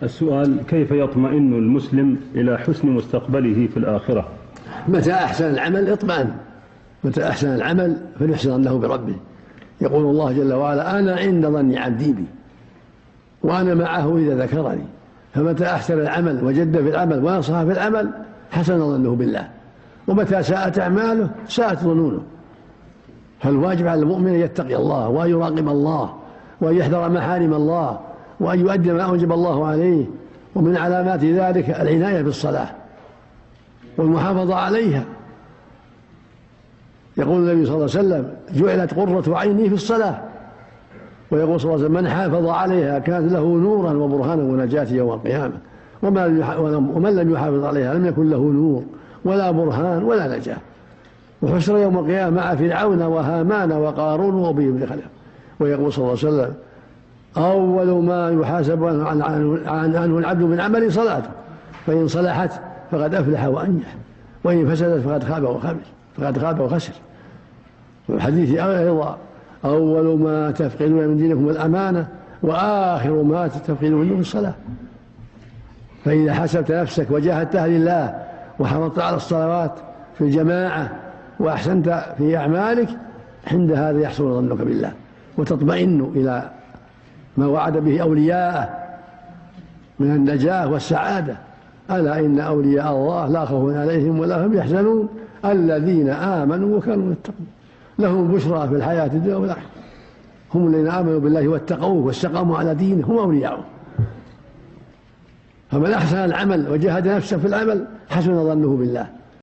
السؤال: كيف يطمئن المسلم إلى حسن مستقبله في الآخرة؟ متى أحسن العمل اطمأن، متى أحسن العمل فليحسن له بربه. يقول الله جل وعلا: أنا عند ظن عبدي بي وأنا معه إذا ذكرني. فمتى أحسن العمل وجد في العمل ونصح في العمل حسن ظنه بالله، ومتى ساءت أعماله ساءت ظنونه. فالواجب على المؤمن أن يتقي الله وأن يراقب الله وأن يحذر محارم الله وأن يؤدي ما أوجب الله عليه. ومن علامات ذلك العناية بالصلاة والمحافظة عليها. يقول النبي صلى الله عليه وسلم: جعلت قرة عيني في الصلاة. ويقول صلى الله عليه وسلم: من حافظ عليها كانت له نورا وبرهانا ونجاة يوم القيامة. ومن لم يحافظ عليها لم يكن له نور ولا برهان ولا نجاة. وحشر يوم القيامة مع فرعون وهامان وقارون وأبي بن خلف. ويقول صلى الله عليه وسلم: أول ما يحاسب عنه العبد من عمل صلاته، فإن صلحت فقد أفلح وأنجح، وإن فسدت فقد خاب وخسر. والحديث أيضا: أول ما تفقدون من دينكم الأمانة، وآخر ما تفقدون منه الصلاة. فإذا حسبت نفسك وجاهدتها لله وحافظت على الصلوات في الجماعة وأحسنت في أعمالك، عند هذا يحصل ظنك بالله وتطمئن إلى ما وعد به أولياءه من النجاة والسعادة. ألا إن أولياء الله لا خوف عليهم ولا هم يحزنون الذين آمنوا وكانوا يتقون لهم البشرى في الحياة الدنيا والآخرة. هم الذين آمنوا بالله واتقوه واستقاموا على دينه هم أولياؤه. فمن أحسن العمل وجاهد نفسه في العمل حسن ظنه بالله.